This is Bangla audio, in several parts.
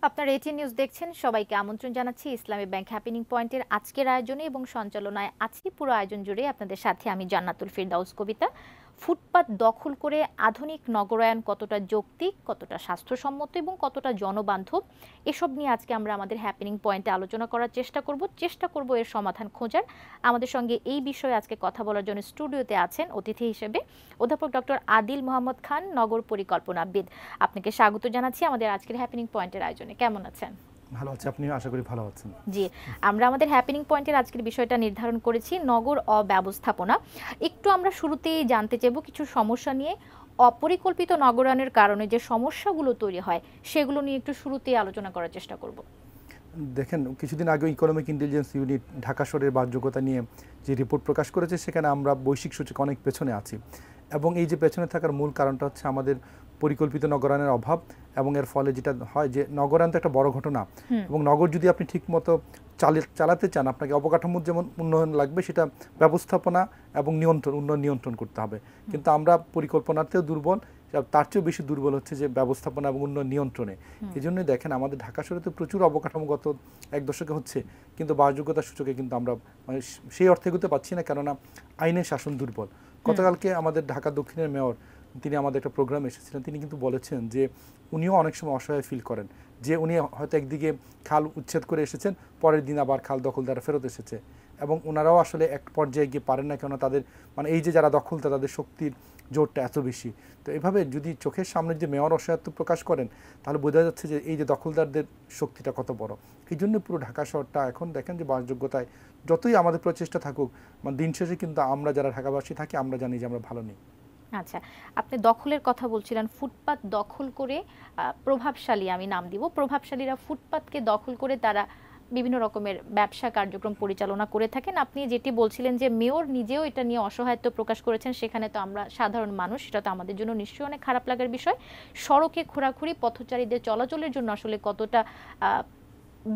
আপনারা এটি নিউজ দেখছেন। সবাইকে আমন্ত্রণ জানাচ্ছি ইসলামী ব্যাংক হ্যাপেনিং পয়েন্টের আজকের আয়োজনে এবং সঞ্চালনায় আছি পুরো আয়োজন জুড়ে আপনাদের সাথে আমি জান্নাতুল ফিরদাউস কবিতা। ফুটপাত দখল করে আধুনিক নগরায়ন কতটা যৌক্তিক, কতটা স্বাস্থ্যসম্মত এবং কতটা জনবান্ধব, এসব নিয়ে আজকে আমরা আমাদের হ্যাপেনিং পয়েন্টে আলোচনা করার চেষ্টা করব এর সমাধান খোঁজার। আমাদের সঙ্গে এই বিষয়ে আজকে কথা বলার জন্য স্টুডিওতে আছেন অতিথি হিসেবে অধ্যাপক ডক্টর আদিল মোহাম্মদ খান, নগর পরিকল্পনাবিদ। আপনাকে স্বাগত জানাচ্ছি আমাদের আজকের হ্যাপেনিং পয়েন্টের আয়োজনে। কেমন আছেন? ভালো আছি, আপনি আশা করি ভালো আছেন। জি, আমরা আমাদের হ্যাপেনিং পয়েন্টের আজকের বিষয়টা নির্ধারণ করেছি নগর অব্যবস্থাপনা। একটু আমরা শুরুতেই জানতে চাইব কিছু সমস্যা নিয়ে। অপরিকল্পিত নগরায়নের কারণে যে সমস্যাগুলো তৈরি হয় সেগুলো নিয়ে একটু শুরুতেই আলোচনা করার চেষ্টা করব। দেখেন, কিছুদিন আগে ইকোনমিক ইন্টেলিজেন্স ইউনিট ঢাকা শহরের বাসযোগ্যতা নিয়ে যে রিপোর্ট প্রকাশ করেছে, সেখানে আমরা বৈশ্বিক সূচকে অনেক পেছনে আছি। এবং এই যে পেছনে থাকার মূল কারণটা হচ্ছে আমাদের পরিকল্পিত নগরায়নের অভাব। এবং এর ফলে যেটা হয় যে নগরায়ন তো একটা বড় ঘটনা, এবং নগর যদি আপনি ঠিকমতো চালাতে চান, আপনাকে অবকাঠামোর যেমন উন্নয়ন লাগবে, সেটা ব্যবস্থাপনা এবং উন্নয়ন নিয়ন্ত্রণ করতে হবে। কিন্তু আমরা পরিকল্পনাতেও দুর্বল, তার চেয়েও বেশি দুর্বল হচ্ছে যে ব্যবস্থাপনা এবং উন্নয়ন নিয়ন্ত্রণে। এই জন্যই দেখেন, আমাদের ঢাকা শহরে তো প্রচুর অবকাঠামোগত এক দশকে হচ্ছে, কিন্তু বাসযোগ্যতার সূচকে কিন্তু আমরা সেই অর্থে এগোতে পারছি না, কেননা আইনের শাসন দুর্বল। গতকালকে আমাদের ঢাকা দক্ষিণের মেয়র, তিনি আমাদের একটা প্রোগ্রামে এসেছিলেন, তিনি কিন্তু বলেছেন যে উনিও অনেক সময় অসহায় ফিল করেন, যে উনি হয়তো একদিকে খাল উচ্ছেদ করে এসেছেন, পরের দিন আবার খাল দখলদারা ফেরত এসেছে, এবং ওনারাও আসলে এক পর্যায়ে গিয়ে পারেন না, কেননা তাদের এই যে যারা দখলদার, তাদের শক্তির জোরটা এত বেশি। তো এভাবে যদি চোখের সামনে যে মেয়র অসহায়ত্ব প্রকাশ করেন, তাহলে বোঝা যাচ্ছে যে এই যে দখলদারদের শক্তিটা কত বড়। এই জন্য পুরো ঢাকা শহরটা এখন দেখেন যে বাসযোগ্যতায় যতই আমাদের প্রচেষ্টা থাকুক, দিন শেষে কিন্তু আমরা যারা ঢাকাবাসী থাকি, আমরা জানি যে আমরা ভালো নেই। আচ্ছা, আপনি দখলের কথা বলছিলেন, ফুটপাত দখল করে প্রভাবশালী, আমি নাম দিব, প্রভাবশালীরা ফুটপাতকে দখল করে তারা বিভিন্ন রকমের ব্যবসা কার্যক্রম পরিচালনা করে থাকেন। আপনি যেটি বলছিলেন যে মেয়র নিজেও এটা নিয়ে অসহায়ত্ব প্রকাশ করেছেন, সেখানে তো আমরা সাধারণ মানুষ, সেটা তো আমাদের জন্য নিশ্চয়ই অনেক খারাপ লাগার বিষয়। সড়কে ঘোরাঘুরি পথচারীদের চলাচলের জন্য আসলে কতটা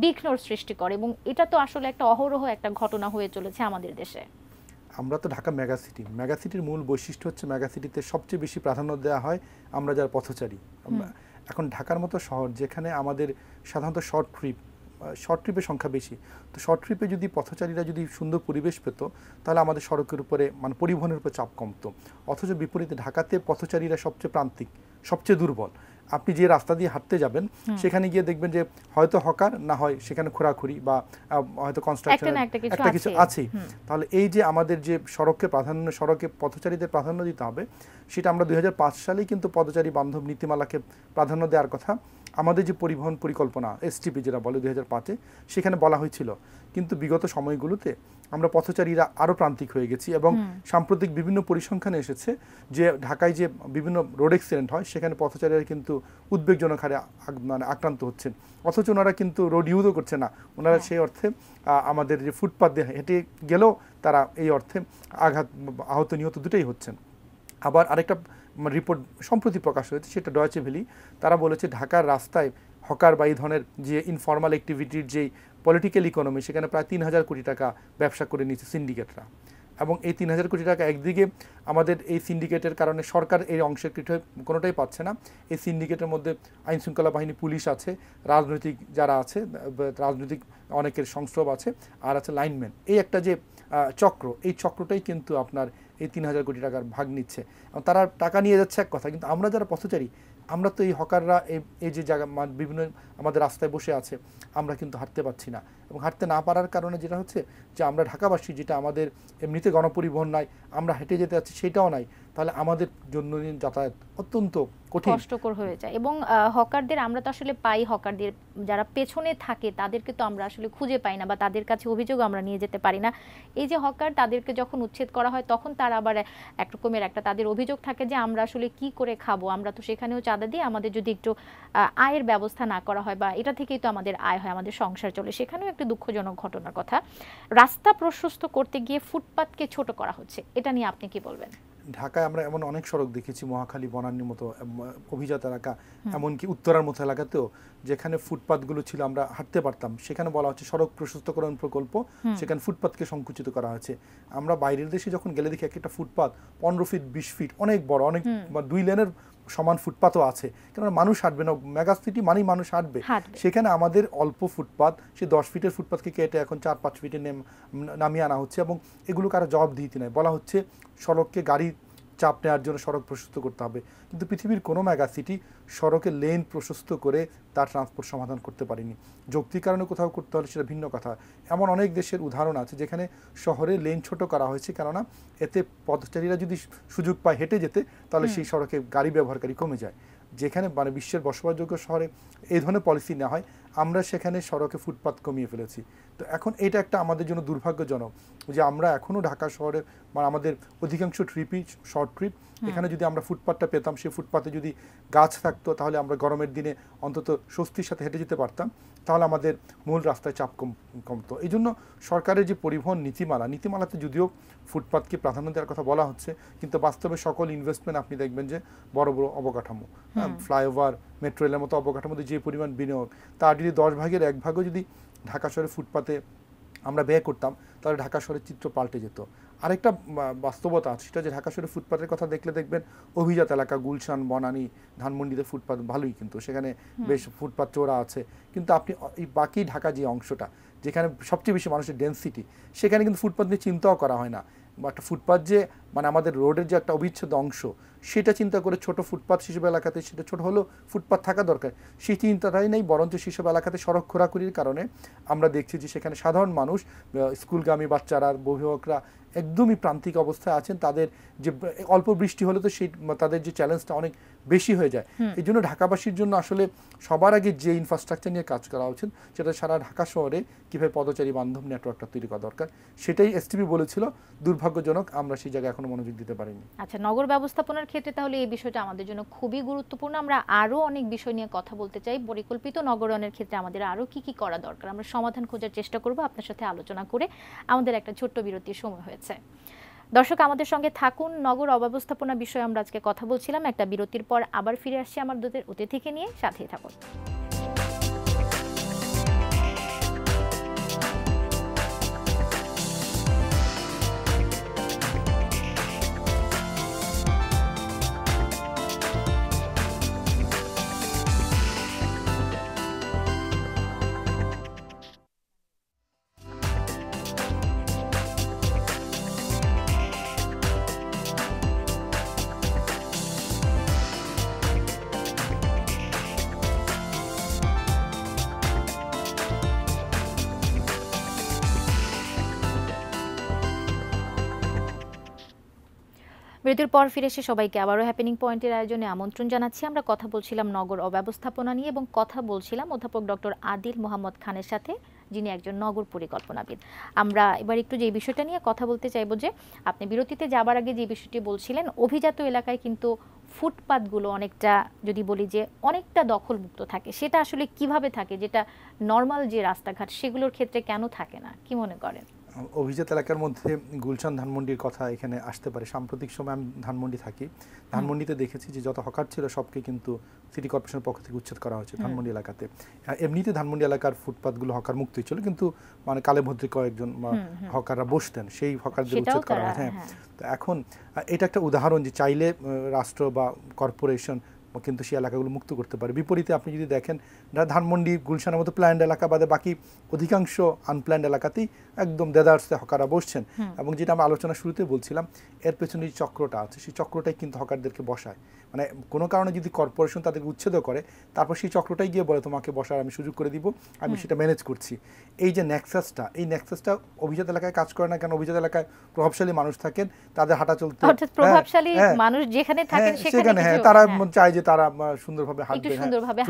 বিঘ্নর সৃষ্টি করে, এবং এটা তো আসলে একটা অহরহ একটা ঘটনা হয়ে চলেছে আমাদের দেশে। আমরা তো ঢাকা মেগাসিটির মূল বৈশিষ্ট্য হচ্ছে মেগাসিটিতে সবচেয়ে বেশি প্রাধান্য দেওয়া হয় আমরা যারা পথচারী। এখন ঢাকার মতো শহর, যেখানে আমাদের সাধারণত শর্ট ট্রিপের সংখ্যা বেশি, তো শর্ট ট্রিপে যদি পথচারীরা যদি সুন্দর পরিবেশ পেত, তাহলে আমাদের সড়কের উপরে পরিবহনের উপর চাপ কমতো। অথচ বিপরীতে ঢাকাতে পথচারীরা সবচেয়ে প্রান্তিক, সবচেয়ে দুর্বল। আপনি যে রাস্তা দিয়ে হাঁটতে যাবেন, সেখানে গিয়ে দেখবেন যে হয়তো হকার, না হয় সেখানে খোরাখুরি বা হয়তো কনস্ট্রাকশন একটা কিছু আছেই। তাহলে এই যে আমাদের যে সড়কে পথচারীদের প্রাধান্য দিতে হবে, সেটা আমরা 2005 সালেই কিন্তু পদচারী বান্ধব নীতিমালাকে প্রাধান্য দেওয়ার কথা আমাদের যে পরিবহন পরিকল্পনা এসটিপি যেটা বলে 2005-এ, সেখানে বলা হয়েছিল। কিন্তু বিগত সময়গুলোতে আমরা পথচারীরা আরও প্রান্তিক হয়ে গেছি, এবং সাম্প্রতিক বিভিন্ন পরিসংখ্যানে এসেছে যে ঢাকায় যে বিভিন্ন রোড অ্যাক্সিডেন্ট হয়, সেখানে পথচারীরা কিন্তু উদ্বেগজনক হারে আক্রান্ত হচ্ছেন, অথচ ওনারা কিন্তু রোড ইউজও করছে না। ওনারা সেই অর্থে আমাদের যে ফুটপাথ দিয়ে হেঁটে গেলেও তারা এই অর্থে আহত নিহত দুটোই হচ্ছেন। আবার আরেকটা রিপোর্ট সম্প্রতি প্রকাশ হয়েছে, সেটা ডয়েচে ভেলি, তারা বলেছে ঢাকার রাস্তায় হকার বা এই ধরনের যে ইনফর্মাল অ্যাক্টিভিটির যেই পলিটিক্যাল ইকোনমি, সেখানে প্রায় 3000 কোটি টাকা ব্যবসা করে নিচ্ছে সিন্ডিকেটরা। এবং এই 3000 কোটি টাকা একদিকে আমাদের এই সিন্ডিকেটের কারণে সরকার এই অংশের কোনোটাই পাচ্ছে না। এই সিন্ডিকেটের মধ্যে আইনশৃঙ্খলা বাহিনী, পুলিশ আছে, রাজনৈতিক যারা আছে, রাজনৈতিক অনেকের সংস্রব আছে, আর আছে লাইনম্যান। এই একটা যে চক্র, এই চক্রটাই কিন্তু আপনার এই 3000 কোটি টাকার ভাগ নিচ্ছে। তারা টাকা নিয়ে যাচ্ছে এক কথা, কিন্তু আমরা যারা পথচারী, আমরা তো এই হকাররা এই যে জায়গা বিভিন্ন আমাদের রাস্তায় বসে আছে, আমরা কিন্তু হাঁটতে পারছি না। এবং হাঁটতে না পারার কারণে যেটা হচ্ছে যে আমরা ঢাকাবাসী, যেটা আমাদের এমনিতে গণপরিবহন নাই, আমরা হেঁটে যেতে যাচ্ছি সেটাও নাই, তাহলে আমাদের দৈনন্দিন যাতায়াত অত্যন্ত কষ্টকর হয়ে যায়। এবং হকারদের আমরা তো আসলে পাই, হকারদের যারা পেছনে থাকে তাদেরকে তো আমরা আসলে খুঁজে পাই না, বা তাদের কাছে অভিযোগ আমরা নিয়ে যেতে পারি না। এই যে হকার, তাদেরকে যখন উচ্ছেদ করা হয়, তখন তারা আবার একরকমের একটা তাদের অভিযোগ থাকে যে আমরা আসলে কি করে খাবো, আমরা তো সেখানেও চাঁদা দিই, আমাদের যদি একটু আয়ের ব্যবস্থা না করা হয়, বা এটা থেকেই তো আমাদের আয় হয়, আমাদের সংসার চলে, সেখানেও একটা দুঃখজনক ঘটনার কথা। রাস্তা প্রশস্ত করতে গিয়ে ফুটপাতকে ছোট করা হচ্ছে, এটা নিয়ে আপনি কি বলবেন? ঢাকায় আমরা এমন অনেক সড়ক দেখেছি, মহাখালী, বনানীর মতো অভিজাত এলাকা, এমনকি উত্তরার মতো এলাকাতেও, যেখানে ফুটপাতগুলো ছিল আমরা হাঁটতে পারতাম, সেখানে বলা হচ্ছে সড়ক প্রশস্তকরণ প্রকল্প, সেখানে ফুটপাতকে সংকুচিত করা হয়েছে। আমরা বাইরের দেশে যখন গেলে দেখি একটা ফুটপাত 15 ফিট 20 ফিট, অনেক বড়, অনেক 2 লেনের সমান ফুটপাতও আছে, কেননা মানুষ হাঁটবে না, মেগা সিটি মানেই মানুষ হাঁটবে। সেখানে আমাদের অল্প ফুটপাত, সে 10 ফিটের ফুটপাতকে কেটে এখন 4-5 ফিটে নামিয়ে আনা হচ্ছে, এবং এগুলো কারো জবাবদিহিতি নয়। বলা হচ্ছে সড়ককে গাড়ি চাপ নেওয়ার জন্য সড়ক প্রশস্ত করতে হবে, কিন্তু পৃথিবীর কোনো মেগা সিটি সড়কের লেন প্রশস্ত করে তার ট্রান্সপোর্ট সমাধান করতে পারেনি। যৌক্তিক কারণে কোথাও করতে হলে সেটা ভিন্ন কথা। এমন অনেক দেশের উদাহরণ আছে যেখানে শহরে লেন ছোট করা হয়েছে, কেননা এতে পথচারীরা যদি সুযোগ পায় হেঁটে যেতে, তাহলে সেই সড়কে গাড়ি ব্যবহারকারী কমে যায়। যেখানে মানে বিশ্বের বসবাসযোগ্য শহরে এই ধরনের পলিসি নেওয়া হয়, আমরা সেখানে সড়কে ফুটপাত কমিয়ে ফেলেছি। তো এখন এটা একটা আমাদের জন্য দুর্ভাগ্যজনক যে আমরা এখনও ঢাকা শহরে মানে আমাদের অধিকাংশ ট্রিপই শর্ট ট্রিপ, এখানে যদি আমরা ফুটপাতটা পেতাম, সেই ফুটপাতে যদি গাছ থাকতো, তাহলে আমরা গরমের দিনে অন্তত স্বস্তির সাথে হেঁটে যেতে পারতাম, তাহলে আমাদের মূল রাস্তায় চাপ কমতো। এই জন্য সরকারের যে পরিবহন নীতিমালাতে যদিও ফুটপাতকে প্রাধান্য দেওয়ার কথা বলা হচ্ছে, কিন্তু বাস্তবে সকল ইনভেস্টমেন্ট আপনি দেখবেন যে বড় বড় অবকাঠামো, ফ্লাইওভার, মেট্রো রেলের মতো অবকাঠামোতে যে পরিমাণ বিনিয়োগ, তার যদি 10 ভাগের 1 ভাগও যদি ঢাকা শহরের ফুটপাতে আমরা ব্যয় করতাম, তাহলে ঢাকা শহরের চিত্র পাল্টে যেত। আরেকটা বাস্তবতা আছে, সেটা যে ঢাকা শহরের ফুটপাতের কথা দেখলে দেখবেন অভিজাত এলাকা গুলশান, বনানী, ধানমন্ডিতে ফুটপাত ভালোই, কিন্তু সেখানে বেশ ফুটপাত চওড়া আছে। কিন্তু আপনি এই বাকি ঢাকা যে অংশটা যেখানে সবচেয়ে বেশি মানুষের ডেন্সিটি, সেখানে কিন্তু ফুটপাত নিয়ে চিন্তাও করা হয় না। একটা ফুটপাত যে মানে আমাদের রোডের যে একটা অবিচ্ছেদ্য অংশ, সেটা চিন্তা করে ছোট ফুটপাত সেসব এলাকাতে, সেটা ছোট হলেও ফুটপাত থাকা দরকার, সেই চিন্তাটাই নেই। বরঞ্চ সেসব এলাকাতে সড়ক খোরাখুরির কারণে আমরা দেখছি যে সেখানে সাধারণ মানুষ, স্কুলগামী বাচ্চারা, অভিভাবকরা একদমই প্রান্তিক অবস্থায় আছেন। তাদের যে অল্প বৃষ্টি হলে তো সেই তাদের যে চ্যালেঞ্জটা অনেক বেশি হয়ে যায়। এই জন্য ঢাকাবাসীর জন্য আসলে সবার আগে যে ইনফ্রাস্ট্রাকচার নিয়ে কাজ করা উচিত, সেটা সারা ঢাকা শহরে কীভাবে পদচারী বান্ধব নেটওয়ার্কটা তৈরি করা দরকার, সেটাই এসটিপি বলেছিল। দুর্ভাগ্যজনক আমরা সেই জায়গায় এখনো মনোযোগ দিতে পারিনি। আচ্ছা, নগর ব্যবস্থাপনার ক্ষেত্রে তাহলে এই বিষয়টা আমাদের জন্য খুবই গুরুত্বপূর্ণ। আমরা আরও অনেক বিষয় নিয়ে কথা বলতে চাই। পরিকল্পিত নগরায়নের ক্ষেত্রে আমাদের আরও কি কি করা দরকার, আমরা সমাধান খোঁজার চেষ্টা করব আপনার সাথে আলোচনা করে। আমাদের একটা ছোট্ট বিরতির সময় হয়েছে। দর্শক আমাদের সঙ্গে থাকুন। নগর অব্যবস্থাপনা বিষয়ে আমরা আজকে কথা বলছিলাম। একটা বিরতির পর আবার ফিরে আসছি আমাদের অতিথিকে নিয়ে, সাথেই থাকুন। বিরতির পর ফিরে এসে সবাইকে আবারও হ্যাপেনিং পয়েন্টের আয়োজনে আমন্ত্রণ জানাচ্ছি। আমরা কথা বলছিলাম নগর অব্যবস্থাপনা নিয়ে এবং কথা বলছিলাম অধ্যাপক ডক্টর আদিল মোহাম্মদ খানের সাথে, যিনি একজন নগর পরিকল্পনাবিদ। আমরা এবার একটু যে বিষয়টা নিয়ে কথা বলতে চাইবো, যে আপনি বিরতিতে যাবার আগে যে বিষয়টি বলছিলেন, অভিজাত এলাকায় কিন্তু ফুটপাতগুলো অনেকটা, যদি বলি যে অনেকটা দখলমুক্ত থাকে, সেটা আসলে কিভাবে থাকে, যেটা নর্মাল যে রাস্তাঘাট সেগুলোর ক্ষেত্রে কেন থাকে না, কি মনে করেন? অভিজাত এলাকার মধ্যে গুলশান, ধানমন্ডির কথা এখানে আসতে পারে। সাম্প্রতিক সময় আমি ধানমন্ডি থাকি, ধানমন্ডিতে দেখেছি যে যত হকার ছিল সবকে কিন্তু সিটি কর্পোরেশনের পক্ষ থেকে উচ্ছেদ করা হয়েছে ধানমন্ডি এলাকাতে। এমনিতে ধানমন্ডি এলাকার ফুটপাতগুলো হকার মুক্তই ছিল, কিন্তু মানে কালে ভদ্রে কয়েকজন হকাররা বসতেন, সেই হকারদের উচ্ছেদ করা হয়। হ্যাঁ, তো এখন এটা একটা উদাহরণ যে চাইলে রাষ্ট্র বা কর্পোরেশন কিন্তু সেই এলাকাগুলো মুক্ত করতে পারে। বিপরীতে আপনি যদি দেখেন ধানমন্ডি, গুলশানের মতো প্ল্যান্ড এলাকা বাদে বাকি অধিকাংশ আনপ্ল্যান্ড এলাকাতেই একদম দেদারসে হকাররা বসছেন। এবং যেটা আমরা আলোচনা শুরুতে বলছিলাম, এর পেছনে যে চক্রটা আছে, সেই চক্রটাই কিন্তু হকারদেরকে বসায়। মানে কোনো কারণে যদি কর্পোরেশন তাদেরকে উচ্ছেদ করে, তারপর সেই চক্রটাই গিয়ে বলে তোমাকে বসার আমি সুযোগ করে দিব, আমি সেটা ম্যানেজ করছি। এই যে নেক্সাসটা, এই নেক্সাসটা অভিজাত এলাকায় কাজ করে না। কারণ অভিজাত এলাকায় প্রভাবশালী মানুষ থাকেন, তাদের হাঁটা চলতে, প্রভাবশালী মানুষ যেখানে থাকেন সেখানে তারা চায় যে তারা সুন্দরভাবে হাঁটবে, সুন্দরভাবে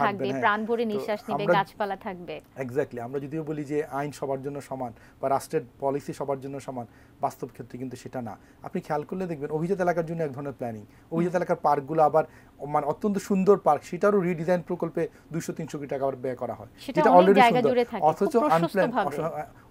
থাকবে, প্রাণ ভরে নিঃশ্বাস নেবে, গাছপালা থাকবে। এক্স্যাক্টলি। আমরা যদিও বলি যে আইন সবার জন্য সমান বা রাষ্ট্রের পলিসি সবার জন্য সমান, বাস্তব ক্ষেত্রে কিন্তু সেটা না। আপনি খেয়াল করলে দেখবেন অভিজাত এলাকার জন্য এক ধরনের প্ল্যানিং, অভিজাত এলাকার পার্কগুলো আবার মানে অত্যন্ত সুন্দর পার্ক, সেটারও রিডিজাইন প্রকল্পে 200-300 কোটি টাকা ব্যয় করা হয়, যেটা অলরেডি সুন্দর, অথচ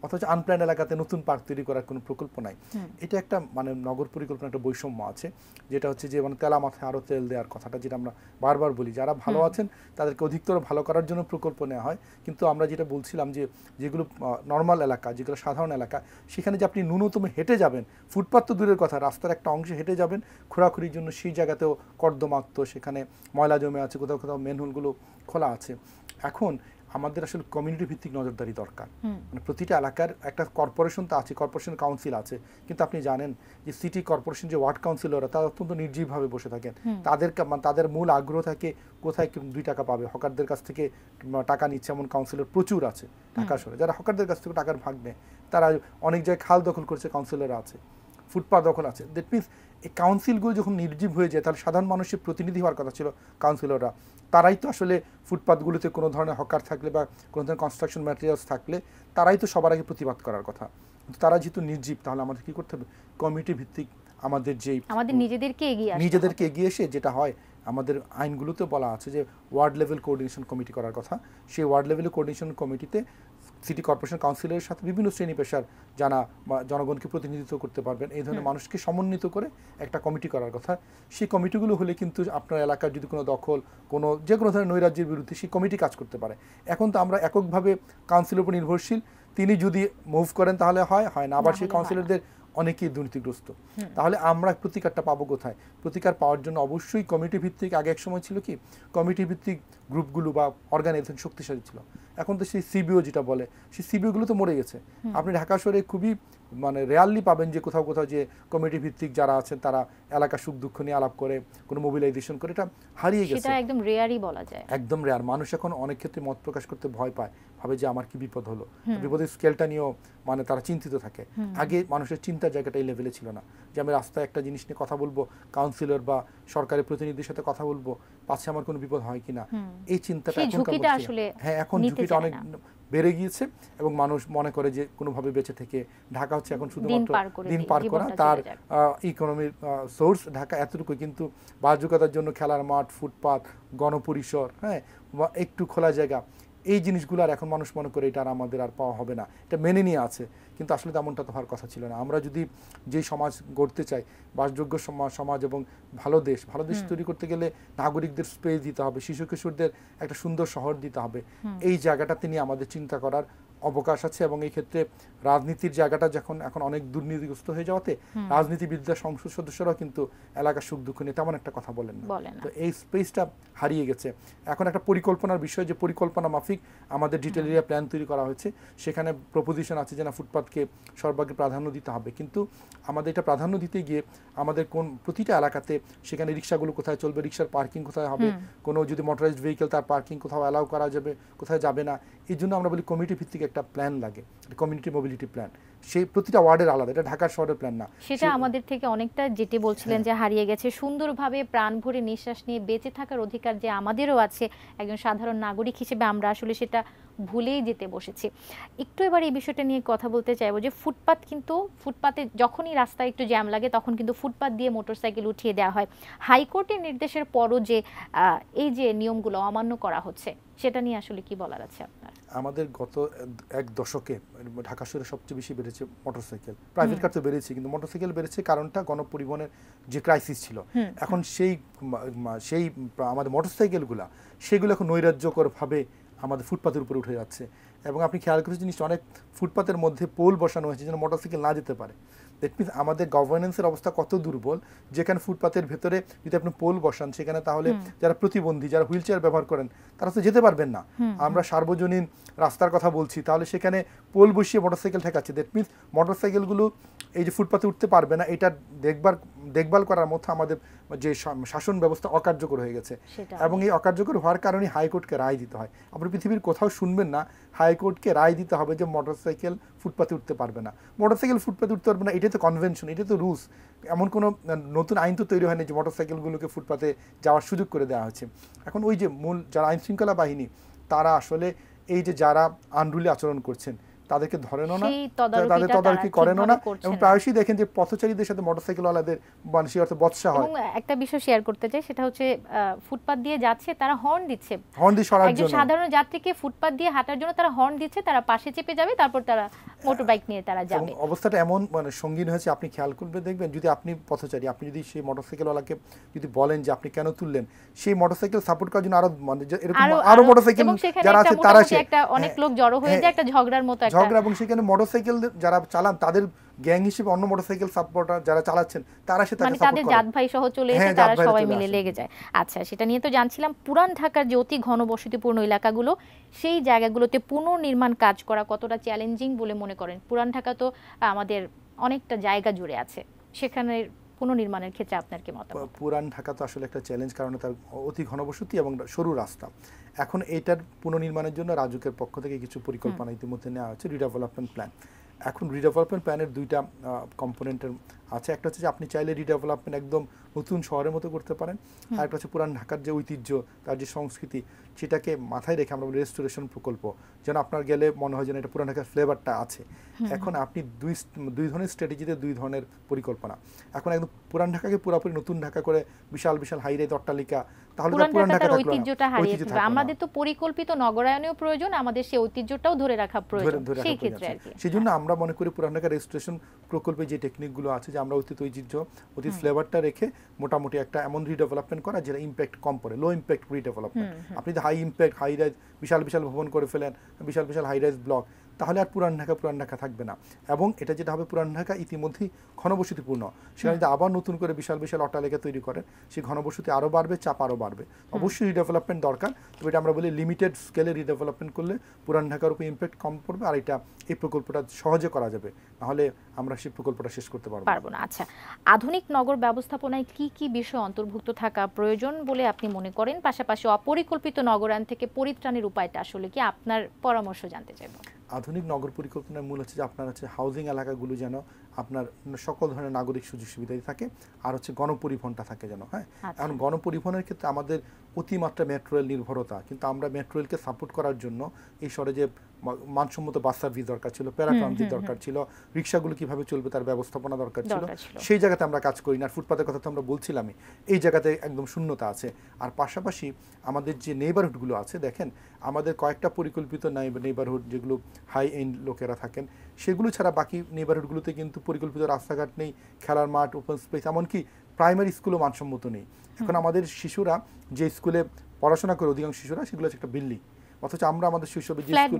অথচ আনপ্ল্যান্ড এলাকাতে নতুন পার্ক তৈরি করার কোনো প্রকল্প নাই। এটা একটা মানে নগর পরিকল্পনা একটা বৈষম্য আছে, যেটা হচ্ছে যে মানে তেলা মাথায় আরও তেল দেওয়ার কথাটা যেটা আমরা বারবার বলি, যারা ভালো আছেন তাদেরকে অধিকতর ভালো করার জন্য প্রকল্প নেওয়া হয়, কিন্তু আমরা যেটা বলছিলাম যে যেগুলো নর্মাল এলাকা, যেগুলো সাধারণ এলাকা, সেখানে যে আপনি ন্যূনতম হেঁটে যাবেন, ফুটপাত তো দূরের কথা, রাস্তার একটা অংশে হেঁটে যাবেন খোরাখুরির জন্য, সেই জায়গাতেও কর্দমাক্ত, সেখানে ময়লা জমে আছে, কোথাও কোথাও মেনহোলগুলো খোলা আছে। এখন আমাদের আসলে কমিউনিটি ভিত্তিক নজরদারি দরকার। মানে প্রতিটা এলাকার একটা কর্পোরেশন তো আছে, কর্পোরেশন কাউন্সিল আছে, কিন্তু আপনি জানেন যে সিটি কর্পোরেশন যে ওয়ার্ড কাউন্সিলররা তারা অত্যন্ত নির্জীবভাবে বসে থাকেন। তাদের মূল আগ্রহ থাকে কোথায় 2 টাকা পাবে, হকারদের কাছ থেকে টাকা নিচ্ছে এমন কাউন্সিলর প্রচুর আছে ঢাকা শহরে, যারা হকারদের কাছ থেকে টাকার ভাগ নেয়। তারা অনেক জায়গায় খাল দখল করছে, কাউন্সিলররা আছে, ফুটপাথ দখল আছে। দ্যাট মিনস এই কাউন্সিলগুলো যখন নির্জীব হয়ে যায়, তাহলে সাধারণ মানুষের প্রতিনিধি হওয়ার কথা ছিল কাউন্সিলররা, তারাই তো আসলে ফুটপাথগুলোতে কোনো ধরনের হকার থাকলে বা কোনো ধরনের কনস্ট্রাকশন ম্যাটেরিয়ালস থাকলে তারাই তো সবার আগে প্রতিবাদ করার কথা। কিন্তু তারা যেহেতু নির্জীব, তাহলে আমাদের কী করতে হবে, কমিটি ভিত্তিক আমাদের নিজেদেরকে এগিয়ে এসে, যেটা হয় আমাদের আইনগুলোতে বলা আছে যে ওয়ার্ড লেভেল কোঅর্ডিনেশন কমিটি করার কথা, সেই ওয়ার্ড লেভেল কোঅর্ডিনেশন কমিটিতে সিটি কর্পোরেশন কাউন্সিলের সাথে বিভিন্ন শ্রেণী পেশার যারা জনগণকে প্রতিনিধিত্ব করতে পারবেন, এই ধরনের মানুষকে সমন্বিত করে একটা কমিটি করার কথা। সেই কমিটিগুলো হলে কিন্তু আপনার এলাকার যদি কোনো দখল, যে কোনো ধরনের নৈরাজ্যের বিরুদ্ধে সেই কমিটি কাজ করতে পারে। এখন তো আমরা এককভাবে কাউন্সিলের উপর নির্ভরশীল, তিনি যদি মুভ করেন তাহলে হয় না, আবার সেই কাউন্সিলরদের অনেকেই দুর্নীতিগ্রস্ত। তাহলে আমরা প্রতিকারটা পাবো কোথায়? প্রতিকার পাওয়ার জন্য অবশ্যই কমিটি ভিত্তিক, আগে এক সময় ছিল কি কমিটি ভিত্তিক গ্রুপগুলো বা অর্গানাইজেশন শক্তিশালী ছিল, এখন তো সেই সিবিও যেটা বলে, সেই সিবিওগুলো তো মরে গেছে। আপনি ঢাকা শহরে খুবই মানে রেয়ারলি পাবেন যে কোথাও কোথাও যে কমিটি ভিত্তিক যারা আছেন তারা এলাকা সুখ দুঃখ নিয়ে আলাপ করে, কোনো মোবিলাইজেশন করে, এটা হারিয়ে গেছে। সেটা একদম রেয়ারই বলা যায়, একদম রেয়ার। মানুষ এখন অনেক ক্ষেত্রে মত প্রকাশ করতে ভয় পায়, ভাবে যে আমার কি বিপদ হলো, বিপদের স্কেলটা নিয়েও মানে তারা চিন্তিত থাকে। আগে মানুষের চিন্তার জায়গাটা এই লেভেলে ছিল না, যে আমি রাস্তায় একটা জিনিস নিয়ে কথা বলবো, কাউন্সিলর বা সরকারি প্রতিনিধির সাথে কথা বলবো, পাছে আমার কোনো বিপদ হয় কিনা, এই চিন্তাটা এখন ঝুঁকিটা অনেক বেড়ে গিয়েছে, এবং মানুষ মনে করে যে কোনোভাবে বেঁচে থেকে ঢাকা হচ্ছে এখন শুধুমাত্র দিন পার করা, তার ইকোনমির সোর্স ঢাকা এতটুকু, কিন্তু বাহ্যিকতার জন্য খেলার মাঠ, ফুটপাত, গণপরিসর, একটু খোলা জায়গা, এই জিনিসগুলো আর এখন মানুষ মনে করে এটা আর আমাদের আর পাওয়া হবে না, এটা মেনে নিয়ে আছে। কিন্তু আসলে তেমনটা তো হওয়ার কথা ছিল না। আমরা যদি যেই সমাজ গড়তে চাই, বাসযোগ্য সমাজ এবং ভালো দেশ তৈরি করতে গেলে নাগরিকদের স্পেস দিতে হবে, শিশু কিশোরদের একটা সুন্দর শহর দিতে হবে, এই জায়গাটাতে নিয়ে আমাদের চিন্তা করার অবকাশ আছে। এবং এই ক্ষেত্রে রাজনীতির জায়গাটা যখন এখন অনেক দুর্নীতিগ্রস্ত হয়ে যাওয়াতে রাজনীতিবিদরা, সংসদ সদস্যরাও কিন্তু এলাকার সুখ দুঃখ নিয়ে তেমন একটা কথা বলেন না। তো এই স্পেসটা হারিয়ে গেছে। এখন একটা পরিকল্পনার বিষয়, যে পরিকল্পনা মাফিক আমাদের ডিটেল এরিয়া প্ল্যান তৈরি করা হয়েছে, সেখানে প্রপোজিশন আছে যে না, ফুটপাথকে সর্বাগ্রে প্রাধান্য দিতে হবে। কিন্তু আমাদের এটা প্রাধান্য দিতে গিয়ে আমাদের প্রতিটা এলাকাতে সেখানে রিক্সাগুলো কোথায় চলবে, রিক্সার পার্কিং কোথায় হবে, কোনো যদি মোটরাইজড ভেহিকেল তার পার্কিং কোথাও অ্যালাউ করা যাবে, কোথায় যাবে না, এই জন্য আমরা বলি কমিটি ভিত্তিক একটা প্ল্যান লাগে, কমিউনিটি মোবিলিটি প্ল্যান। সেই প্রতিটা ওয়ার্ডের আলাদা, এটা ঢাকার শহরের প্ল্যান না। সেটা আমাদের থেকে অনেকটা, যেটি বলছিলেন যে হারিয়ে গেছে। সুন্দরভাবে প্রাণ ভরে নিঃশ্বাস নিয়ে বেঁচে থাকার অধিকার যে আমাদেরও আছে একজন সাধারণ নাগরিক হিসেবে, আমরা আসলে সেটা ভুলেই যেতে বসেছি। একটু এবার এই বিষয়টা নিয়ে কথা বলতে চাইবো যে ফুটপাতে যখনই রাস্তায় একটু জ্যাম লাগে তখন কিন্তু ফুটপাত দিয়ে মোটরসাইকেল উঠিয়ে দেওয়া হয়। হাইকোর্টের নির্দেশের পরও যে এই যে নিয়মগুলো অমান্য করা হচ্ছে, সেটা নিয়ে আসলে কি বলার আছে আপনার? আমাদের গত 1 দশকে ঢাকা শহরে সবচেয়ে বেশি বেড়েছে মোটরসাইকেল। প্রাইভেট কার তো বেড়েছে, কিন্তু মোটরসাইকেল বেড়েছে কারণটা গণপরিবহনের যে ক্রাইসিস ছিল। এখন সেই আমাদের মোটরসাইকেলগুলো সেগুলো এখন নৈরাজ্যকরভাবে আমাদের ফুটপাতের উপরে উঠে যাচ্ছে। এবং আপনি খেয়াল করেছেন জিনিসটা, অনেক ফুটপাতের মধ্যে পোল বসানো হয়েছে যেন মোটরসাইকেল না যেতে পারে। দ্যাট মিনস আমাদের গভর্নেন্সের অবস্থা কত দুর্বল, যেখানে ফুটপাতের ভেতরে যদি আপনি পোল বসান, সেখানে তাহলে যারা প্রতিবন্ধী, যারা হুইল চেয়ার ব্যবহার করেন, তারা তো যেতে পারবেন না। আমরা সার্বজনীন রাস্তার কথা বলছি, তাহলে সেখানে পোল বসিয়ে মোটরসাইকেল ঠেকাচ্ছে। দ্যাট মিনস মোটরসাইকেলগুলো এই যে ফুটপাতে উঠতে পারবে না, এটা দেখভাল করার মতো আমাদের যে শাসন ব্যবস্থা অকার্যকর হয়ে গেছে। এবং এই অকার্যকর হওয়ার কারণে হাইকোর্টকে রায় দিতে হয়। আপনি পৃথিবীর কোথাও শুনবেন না হাইকোর্টকে রায় দিতে হবে যে মোটরসাইকেল ফুটপাতে উঠতে পারবে না, মোটরসাইকেল ফুটপাতে উঠতে পারবে না। এটা তো কনভেনশন, এটা তো রুলস। এমন কোনো নতুন আইন তো তৈরি হয়নি যে মোটরসাইকেলগুলোকে ফুটপাতে যাওয়ার সুযোগ করে দেওয়া হয়েছে। এখন ওই যে মূল যারা আইনশৃঙ্খলা বাহিনী, তারা আসলে এই যে যারা আনরুলি আচরণ করছেন, তাদেরকে ধরেনও না, সেই তাদের তদারকিটা তারা তদারকি করেনও না, ঠিকভাবে করছে এবং না। প্রায়শই দেখেন যে পথচারীদের সাথে মোটরসাইকেলওয়ালাদের মানসিক অর্থে বচসা হয়। এবং একটা বিষয় শেয়ার করতে চাই, সেটা হচ্ছে ফুটপাত দিয়ে যাচ্ছে, তারা হর্ন দিচ্ছে, হর্ন দিয়ে সরার একজন জন্য। সাধারণ যাত্রীকে ফুটপাত দিয়ে হাঁটার জন্য তারা হর্ন দিচ্ছে, তারা পাশে চেপে যাবে, তারপর তারা মোটর বাইক নিয়ে তারা এবং যাবে। অবস্থাটা এমন মানে সঙ্গীন হয়েছে, আপনি খেয়াল করবে দেখবেন, যদি আপনি পথচারী, আপনি যদি সেই মোটরসাইকেলওয়ালাকে যদি বলেন যে আপনি কেন তুললেন, সেই মোটরসাইকেল সাপোর্ট করার জন্য আরো মানে এরকম আরো মোটরসাইকেল এবং সেখানে যারা একটা আছে তারা মোটামুটি একটা অনেক লোক জড়ো হয়ে যায়, একটা ঝগড়ার মতো একটা ঝগড়া, এবং সেখানে মোটরসাইকেল যারা চালান তাদের গ্যাং হিসেবে অন্য মোটরসাইকেল সাপোর্টার যারা চালাচ্ছেন তারা সে তাকে মানে সাপোর্ট তাদের করে। জাত ভাই সহ চলে এসে হ্যাঁ, তারা জাত ভাইরা সবাই চলে মিলে আসে। লেগে যায়। আচ্ছা, সেটা নিয়ে তো জানছিলাম পুরান ঢাকার যে অতি ঘনবসতিপূর্ণ এলাকাগুলো, সেই জায়গাগুলোতে পুনর্নির্মাণ কাজ করা কতটা চ্যালেঞ্জিং বলে মনে করেন? পুরান ঢাকা তো আমাদের অনেকটা জায়গা জুড়ে আছে, সেখানে পুনর্নির্মাণের ক্ষেত্রে আপনার কি মতামত? পুরান ঢাকা তো আসলে একটা চ্যালেঞ্জ, কারণ তার অতি ঘনবসতি এবং সরু রাস্তা। এখন এইটার পুনর্নির্মাণের জন্য রাজুকের পক্ষ থেকে কিছু পরিকল্পনা ইতিমধ্যে নেওয়া হচ্ছে, রিডেভেলপমেন্ট প্ল্যান। এখন রিডেভেলপমেন্ট প্ল্যানের দুইটা কম্পোনেন্টের আছে। একটা হচ্ছে যে আপনি চাইলে রিডেভেলপমেন্ট একদম নতুন শহরের মতো করতে পারেন, আর একটা হচ্ছে পুরান ঢাকার যে ঐতিহ্য, তার যে সংস্কৃতি, সেটাকে মাথায় রেখে আমরা বলি রেস্টোরেশন প্রকল্প, যেন আপনার গেলে মনে হয় যেন এটা পুরান ঢাকার ফ্লেভারটা আছে। এখন আপনি দুই ধরনের স্ট্র্যাটেজিতে দুই ধরনের পরিকল্পনা। এখন একদম পুরান ঢাকাকে পুরোপুরি নতুন ঢাকা করে বিশাল বিশাল হাইরাইজ অট্টালিকা, তাহলে পুরান ঢাকার ঐতিহ্যটা হারিয়ে ফেলবে। আমাদের তো পরিকল্পিত নগরায়নেও প্রয়োজন, আমাদের সেই ঐতিহ্যটাও ধরে রাখা প্রয়োজন সেই ক্ষেত্রে আর কি। সেই জন্য আমরা মনে করি পুরান ঢাকার রেজিস্ট্রেশন প্রকল্পে যে টেকনিকগুলো আছে, যে আমরা অতীত ঐতিহ্য, অতীত ফ্লেভারটা রেখে মোটামুটি একটা এমন রিডেভেলপমেন্ট করা যেটা ইম্প্যাক্ট কম পড়ে, লো ইম্প্যাক্ট রিডেভেলপমেন্ট। আপনি যদি হাই ইম্প্যাক্ট হাই রাইজ বিশাল বিশাল ভবন করে ফেলেন, বিশাল বিশাল হাই রাইজ ব্লক, তাহলে আর পুরান ঢাকা থাকবে না। এবং এটা যেটা হবে, পুরান ঢাকা ইতিমধ্যেই ঘনবসতিপূর্ণ, সেখানে যদি আবার নতুন করে বিশাল বিশাল অট্টালিকা তৈরি করেন, সেই ঘনবসতি আরও বাড়বে, চাপ আরও বাড়বে। অবশ্যই রিডেভেলপমেন্ট দরকার, তবে এটা আমরা বলি লিমিটেড স্কেলে রিডেভেলপমেন্ট করলে পুরান ঢাকার উপর ইম্প্যাক্ট কম পড়বে, আর এটা এই প্রকল্পটা সহজে করা যাবে, নাহলে আমরা সেই প্রকল্পটা শেষ করতে পারবো না। আচ্ছা, আধুনিক নগর ব্যবস্থাপনায় কি কি বিষয় অন্তর্ভুক্ত থাকা প্রয়োজন বলে আপনি মনে করেন? পাশাপাশি অপরিকল্পিত নগরায়ন থেকে পরিত্রাণের উপায়টা আসলে কি, আপনার পরামর্শ জানতে চাইব। আধুনিক নগর পরিকল্পনার মূল হচ্ছে যে আপনার হচ্ছে হাউজিং এলাকাগুলো যেন আপনার সকল ধরনের নাগরিক সুযোগ সুবিধাই থাকে, আর হচ্ছে গণপরিবহনটা থাকে যেন। হ্যাঁ, এখন গণপরিবহনের ক্ষেত্রে আমাদের অতিমাত্রা মেট্রো রেল নির্ভরতা, কিন্তু আমরা মেট্রো রেলকে সাপোর্ট করার জন্য এই শহরে যে মানসম্মত বাস সার্ভিস দরকার ছিল, প্যারাট্রানজিট দরকার ছিল, রিক্সাগুলো কিভাবে চলবে তার ব্যবস্থাপনা দরকার ছিল, সেই জায়গাতে আমরা কাজ করি না। আর ফুটপাতের কথা তো আমরা বলছিলামই, এই জায়গাতে একদম শূন্যতা আছে। আর পাশাপাশি আমাদের যে নেইবারহুডগুলো আছে, দেখেন আমাদের কয়েকটা পরিকল্পিত নেইবারহুড যেগুলো হাই এন্ড লোকেরা থাকেন, সেগুলো ছাড়া বাকি নেইবারহুডগুলোতে কিন্তু পরিকল্পিত রাস্তাঘাট নেই, খেলার মাঠ, ওপেন স্পেস, এমনকি প্রাইমারি স্কুলও মানসম্মত নেই। এখন আমাদের শিশুরা যে স্কুলে পড়াশোনা করে, অধিকাংশ শিশুরা, সেগুলো হচ্ছে একটা বিল্ডিং, অথচ আমরা আমাদের শৈশবে যে ফ্ল্যাট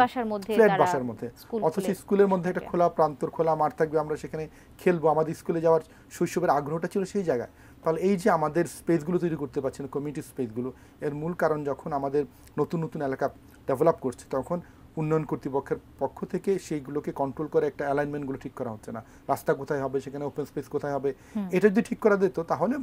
বাসার মধ্যে, অথচ স্কুলের মধ্যে একটা খোলা প্রান্তর, খোলা মাঠ থাকবে, আমরা সেখানে খেলবো, আমাদের স্কুলে যাওয়ার শৈশবের আগ্রহটা ছিল সেই জায়গায়। তাহলে এই যে আমাদের স্পেসগুলো তৈরি করতে পারছি না, কমিউনিটি স্পেসগুলো, এর মূল কারণ যখন আমাদের নতুন নতুন এলাকা ডেভেলপ করছে, তখন উন্নয়ন কর্তৃপক্ষের পক্ষ থেকে সেইগুলোকে কন্ট্রোল করে একটা অ্যালাইনমেন্টগুলো ঠিক করা হচ্ছে না। রাস্তা কোথায় হবে, সেখানে ওপেন স্পেস কোথায় হবে, এটা যদি ঠিক করা যেত, তাহলে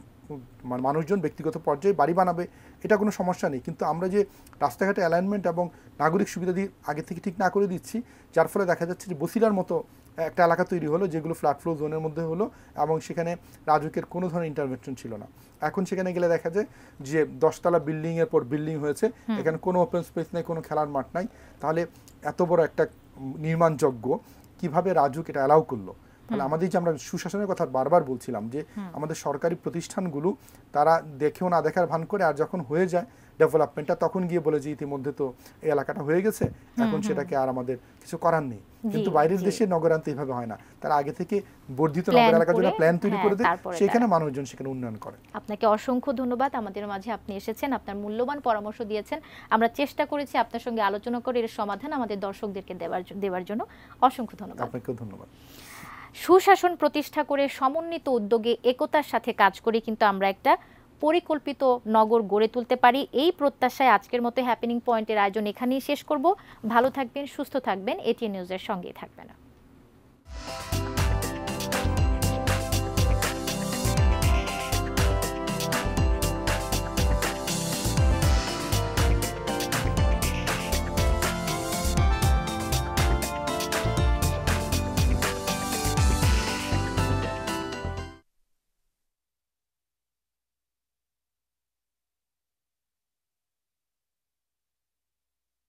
মানুষজন ব্যক্তিগত পর্যায়ে বাড়ি বানাবে, এটা কোনো সমস্যা নেই। কিন্তু আমরা যে রাস্তাঘাটে অ্যালাইনমেন্ট এবং নাগরিক সুবিধা দিয়ে আগে থেকে ঠিক না করে দিচ্ছি, যার ফলে দেখা যাচ্ছে যে বসিলার মতো একটা এলাকা তৈরি হলো, যেগুলো ফ্ল্যাট ফ্লো জোনের মধ্যে হলো, এবং সেখানে রাজুকের কোনো ধরনের ইন্টারভেনশন ছিল না। এখন সেখানে গেলে দেখা যায় যে 10তলা বিল্ডিংয়ের পর বিল্ডিং হয়েছে, এখানে কোনো ওপেন স্পেস নেই, কোনো খেলার মাঠ নাই। তাহলে এত বড় একটা নির্মাণযোগ্য কিভাবে রাজুক এটা অ্যালাউ করলো? তাহলে আমাদের যে আমরা সুশাসনের কথা বারবার বলছিলাম, যে আমাদের সরকারি প্রতিষ্ঠানগুলো তারা দেখেও না দেখার ভান করে, আর যখন হয়ে যায় ডেভেলপমেন্টটা, তখন গিয়ে বলে যে ইতিমধ্যে তো এই এলাকাটা হয়ে গেছে, এখন সেটাকে আর আমাদের কিছু করার নেই। কিন্তু বাইরের দেশে নগরায়ন তো এইভাবে হয় না, তারা আগে থেকে বর্ধিত নগর এলাকার জন্য প্ল্যান তৈরি করে দেয়, সেখানে মানুষজন সেখানে উন্নয়ন করে। আপনাকে অসংখ্য ধন্যবাদ, আমাদের মাঝে আপনি এসেছেন, আপনার মূল্যবান পরামর্শ দিয়েছেন। আমরা চেষ্টা করেছি আপনার সঙ্গে আলোচনা করে এর সমাধান আমাদের দর্শকদেরকে দেওয়ার জন্য অসংখ্য ধন্যবাদ। আপনাকেও ধন্যবাদ। সুশাসন প্রতিষ্ঠা করে সমন্বিত উদ্যোগে একতার সাথে কাজ করে কিন্তু আমরা একটা পরিকল্পিত নগর গড়ে তুলতে পারি। এই প্রত্যাশায় আজকের মতো হ্যাপেনিং পয়েন্টের আয়োজন এখানেই শেষ করব। ভালো থাকবেন, সুস্থ থাকবেন, এটিএন নিউজের সঙ্গেই থাকবেন।